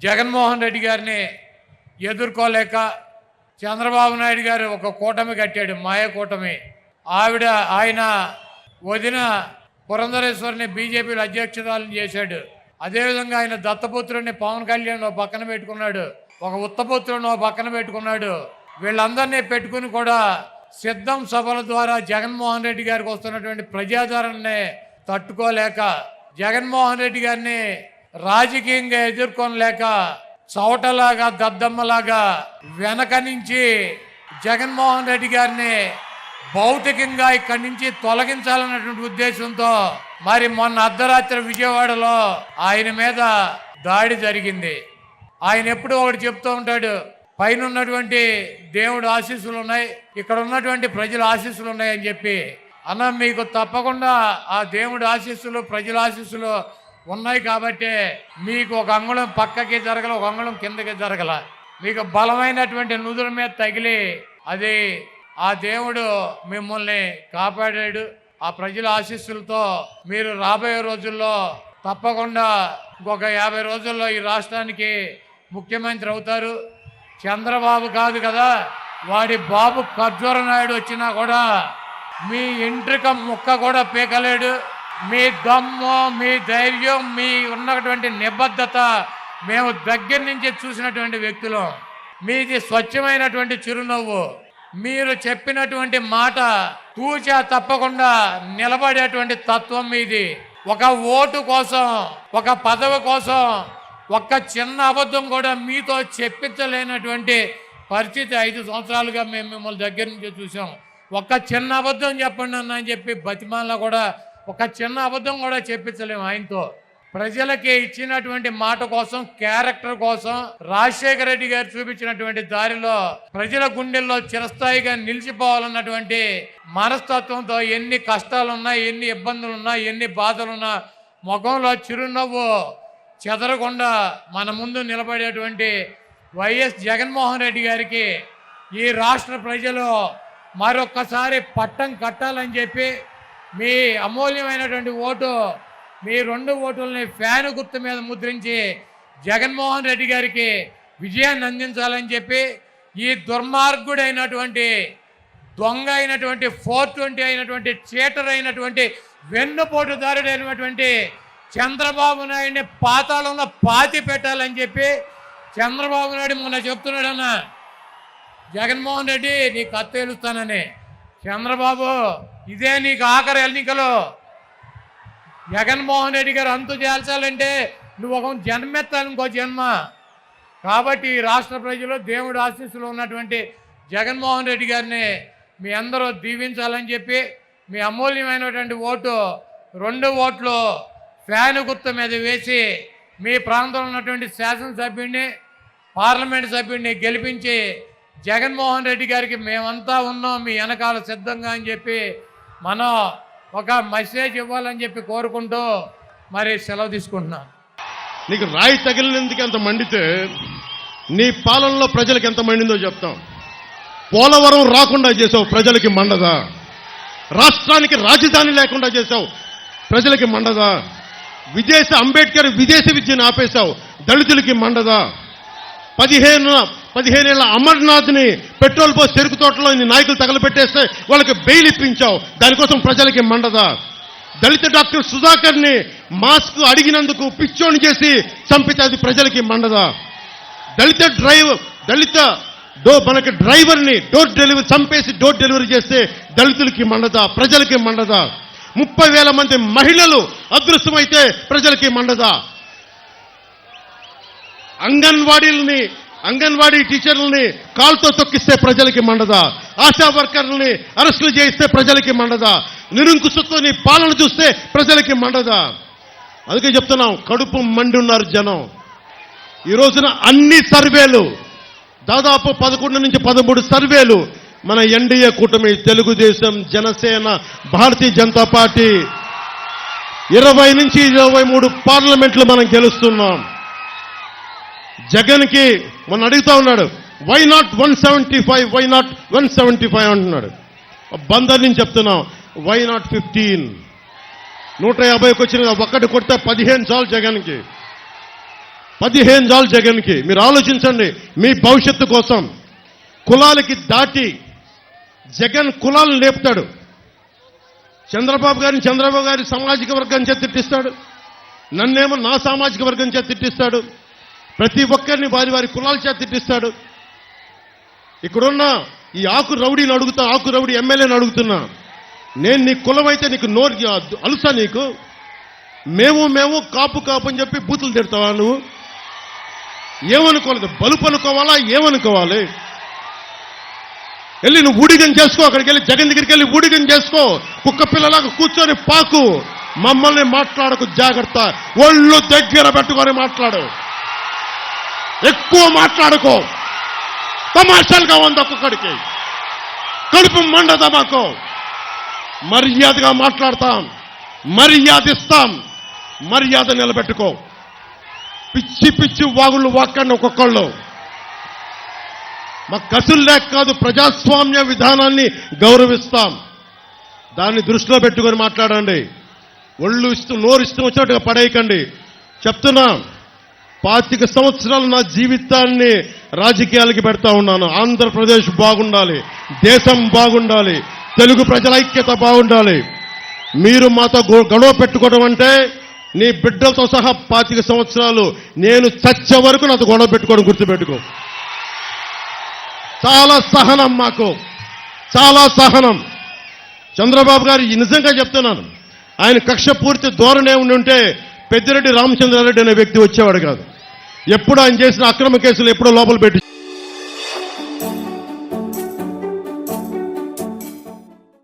జగన్మోహన్ రెడ్డి గారిని ఎదుర్కోలేక చంద్రబాబు నాయుడు గారు ఒక కూటమి కట్టాడు, మాయ కూటమి. ఆయన వదిన పురంధరేశ్వరిని బీజేపీలో అధ్యక్షురాలను చేశాడు. అదేవిధంగా ఆయన దత్తపుత్రుడిని పవన్ కళ్యాణ్ పక్కన పెట్టుకున్నాడు, ఒక ఉత్తపుత్రుడిని పక్కన పెట్టుకున్నాడు. వీళ్ళందరినీ పెట్టుకుని కూడా సిద్ధం సభల ద్వారా జగన్మోహన్ రెడ్డి గారికి వస్తున్నటువంటి ప్రజాదరణని తట్టుకోలేక, జగన్మోహన్ రెడ్డి గారిని రాజకీయంగా ఎదుర్కొనలేక చౌటలాగా దద్దమ్మలాగా వెనక నుంచి జగన్మోహన్ రెడ్డి గారిని భౌతికంగా ఇక్కడి నుంచి తొలగించాలన్నటువంటి ఉద్దేశంతో మరి మొన్న అర్ధరాత్రి విజయవాడలో ఆయన మీద దాడి జరిగింది. ఆయన ఎప్పుడూ ఒకటి చెప్తూ ఉంటాడు, పైన ఉన్నటువంటి దేవుడు ఆశీస్సులు ఉన్నాయి, ఇక్కడ ఉన్నటువంటి ప్రజల ఆశీస్సులు ఉన్నాయని చెప్పి. అన్న, మీకు తప్పకుండా ఆ దేవుడి ఆశీస్సులు ప్రజల ఆశీస్సులు ఉన్నాయి కాబట్టి మీకు ఒక అంగుళం పక్కకి జరగల, ఒక అంగుళం కిందకి జరగల. మీకు బలమైనటువంటి నుదురు మీద తగిలి అది ఆ దేవుడు మిమ్మల్ని కాపాడాడు. ఆ ప్రజల ఆశీస్సులతో మీరు రాబోయే రోజుల్లో తప్పకుండా ఇంకొక 50 రోజుల్లో ఈ రాష్ట్రానికి ముఖ్యమంత్రి అవుతారు. చంద్రబాబు కాదు కదా, వాడి బాబు ఖర్జూర నాయుడు వచ్చినా కూడా మీ ఎంట్రిక ముక్క కూడా పీకలేడు. మీ దమ్ము, మీ ధైర్యం, మీ ఉన్నటువంటి నిబద్ధత మేము దగ్గర నుంచి చూసినటువంటి వ్యక్తులు. మీది స్వచ్ఛమైనటువంటి చిరునవ్వు, మీరు చెప్పినటువంటి మాట తూచా తప్పకుండా నిలబడేటువంటి తత్వం మీది. ఒక ఓటు కోసం, ఒక పదవి కోసం ఒక్క చిన్న అబద్ధం కూడా మీతో చెప్పించలేనటువంటి పరిస్థితి 5 సంవత్సరాలుగా మేము మిమ్మల్ని దగ్గర నుంచి చూసాం. ఒక్క చిన్న అబద్ధం చెప్పండి అన్న అని చెప్పి బతిమాల కూడా ఒక చిన్న అబద్ధం కూడా చెప్పించలేము ఆయనతో. ప్రజలకి ఇచ్చినటువంటి మాట కోసం, క్యారెక్టర్ కోసం రాజశేఖర రెడ్డి గారు చూపించినటువంటి దారిలో ప్రజల గుండెల్లో చిరస్థాయిగా నిలిచిపోవాలన్నటువంటి మనస్తత్వంతో ఎన్ని కష్టాలున్నా, ఎన్ని ఇబ్బందులున్నా, ఎన్ని బాధలున్నా ముఖంలో చిరునవ్వు చెదరకుండా మన ముందు నిలబడేటువంటి వైఎస్ జగన్మోహన్ రెడ్డి గారికి ఈ రాష్ట్ర ప్రజలు మరొక్కసారి పట్టం కట్టాలని చెప్పి మీ అమూల్యమైనటువంటి ఓటు, మీ 2 ఓటుల్ని ఫ్యాను గుర్తు మీద ముద్రించి జగన్మోహన్ రెడ్డి గారికి విజయాన్ని అందించాలని చెప్పి ఈ దుర్మార్గుడైనటువంటి దొంగ అయినటువంటి 420 అయినటువంటి చీటర్ అయినటువంటి వెన్నుపోటుదారుడైనటువంటి చంద్రబాబు నాయుడిని పాతాళంలో పాతి పెట్టాలని చెప్పి చంద్రబాబు నాయుడు మొన్న చెప్తున్నాడన్న, జగన్మోహన్ రెడ్డి నీ కత్తి ఏలుస్తానని. చంద్రబాబు, ఇదే నీకు ఆఖరి ఎన్నికలు. జగన్మోహన్ రెడ్డి గారు అంతు చేల్చాలంటే నువ్వు ఒక జన్మెత్తాలి, ఇంకో జన్మ. కాబట్టి ఈ రాష్ట్ర ప్రజలు దేవుడి ఆశీస్సులు ఉన్నటువంటి జగన్మోహన్ రెడ్డి గారిని మీ అందరూ దీవించాలని చెప్పి మీ అమూల్యమైనటువంటి ఓటు 2 ఓట్లు ఫ్యాను గుర్తు మీద వేసి మీ ప్రాంతంలో ఉన్నటువంటి శాసనసభ్యుడిని, పార్లమెంట్ సభ్యుడిని గెలిపించి జగన్మోహన్ రెడ్డి గారికి మేమంతా ఉన్నాం మీ వెనకాల సిద్ధంగా అని చెప్పి మనం ఒక మెసేజ్ ఇవ్వాలని చెప్పి కోరుకుంటూ మరి సెలవు తీసుకుంటున్నాం. నీకు రాయి తగిలినందుకు ఎంత మండితే నీ పాలనలో ప్రజలకు ఎంత మండిందో చెప్తాం. పోలవరం రాకుండా చేసావు, ప్రజలకి మండదా? రాష్ట్రానికి రాజధాని లేకుండా చేసావు, ప్రజలకి మండదా? అంబేద్కర్ విదేశీ విద్యను ఆపేశావు, దళితులకి మండదా? 15 ఏళ్ల అమర్నాథ్ని పెట్రోల్ పోసి చెరుకు తోటలో నాయకులు తగలబెట్టేస్తే వాళ్ళకి బెయిల్ ఇప్పించావు, దానికోసం ప్రజలకి మండదా? దళిత డాక్టర్ సుధాకర్ని మాస్క్ అడిగినందుకు పిచ్చోని చేసి చంపితే అది ప్రజలకి మండదా? మనకి డ్రైవర్ని చంపేసి డోర్ డెలివరీ చేస్తే దళితులకి మండదా? ప్రజలకి మండదా? 30,000 మంది మహిళలు అదృశ్యమైతే ప్రజలకి మండదా? అంగన్వాడీ టీచర్లని కాల్తో తొక్కిస్తే ప్రజలకి మండదా? ఆశా వర్కర్లని అరెస్టులు చేయిస్తే ప్రజలకి మండదా? నిరంకుశతో నీ పాలన చూస్తే ప్రజలకి మండదా? అందుకే చెప్తున్నాం, కడుపు మండి ఉన్నారు జనం. ఈ రోజున అన్ని సర్వేలు, దాదాపు 11 నుంచి 13 సర్వేలు మన ఎన్డీఏ కూటమి, తెలుగుదేశం, జనసేన, భారతీయ జనతా పార్టీ 20 నుంచి 23 పార్లమెంట్లు మనం గెలుస్తున్నాం. జగన్కి మొన్న అడుగుతా ఉన్నాడు, వై నాట్ 175, వై నాట్ 175 అంటున్నాడు. బందర్ నుంచి చెప్తున్నాం, వై నాట్ 15? 150కి వచ్చిన ఒక్కటి కొడితే 15 చాలు జగన్కి. 15 చాలు జగన్కి. మీరు ఆలోచించండి మీ భవిష్యత్తు కోసం. కులాలకి దాటి జగన్ కులాలను లేపుతాడు. చంద్రబాబు గారి సామాజిక వర్గం చేత తిట్టిస్తాడు, నన్నేమో నా సామాజిక వర్గం చేత తిట్టిస్తాడు, ప్రతి ఒక్కరిని వారి కులాల చేత తిట్టిస్తాడు. ఇక్కడున్న ఈ ఆకు రౌడీని అడుగుతా, ఆకు రౌడీ ఎమ్మెల్యేని అడుగుతున్నా, నేను నీ కులం అయితే నీకు నోరు అలుసా? నీకు మేము కాపు అని చెప్పి బూతులు తిడతావా? నువ్వు ఏమనుకోలేదు, బలుపు అనుకోవాలా? ఏమనుకోవాలి? వెళ్ళి నువ్వు ఊడిగం చేసుకో, అక్కడికి వెళ్ళి జగన్ దగ్గరికి వెళ్ళి ఊడిగం చేసుకో, కుక్క పిల్లలాగా కూర్చొని పాకు. మమ్మల్ని మాట్లాడకు, జాగ్రత్త. ఒళ్ళు దగ్గర పెట్టుకొని మాట్లాడు, ఎక్కువ మాట్లాడుకో. తమాషాలుగా ఉంది ఒక్కొక్కడికి, కడుపు మండదా మాకు. మర్యాదగా మాట్లాడతాం, మర్యాద ఇస్తాం, మర్యాద నిలబెట్టుకో. పిచ్చి పిచ్చి వాగుళ్ళు వాక్కండి ఒక్కొక్కళ్ళు. మా కసులు లేక కాదు, ప్రజాస్వామ్య విధానాన్ని గౌరవిస్తాం. దాన్ని దృష్టిలో పెట్టుకొని మాట్లాడండి. ఒళ్ళు నోరు ఇష్టం వచ్చినట్టుగా పడేయకండి. చెప్తున్నా, 25 సంవత్సరాలు నా జీవితాన్ని రాజకీయాలకి పెడతా ఉన్నాను. ఆంధ్రప్రదేశ్ బాగుండాలి, దేశం బాగుండాలి, తెలుగు ప్రజల ఐక్యత బాగుండాలి. మీరు మాతో గొడవ పెట్టుకోవడం అంటే నీ బిడ్డలతో సహా 25 సంవత్సరాలు నేను చచ్చే వరకు నాతో గొడవ పెట్టుకోవడం గుర్తుపెట్టుకో. చాలా సహనం మాకు, చాలా సహనం. చంద్రబాబు గారు నిజంగా చెప్తున్నాను, ఆయన కక్ష పూర్తి ధోరణే ఉంటే పెద్దిరెడ్డి రామచంద్రారెడ్డి అనే వ్యక్తి వచ్చేవాడు కాదు. ఎప్పుడు ఆయన చేసిన అక్రమ కేసులు ఎప్పుడో లోపల పెట్టి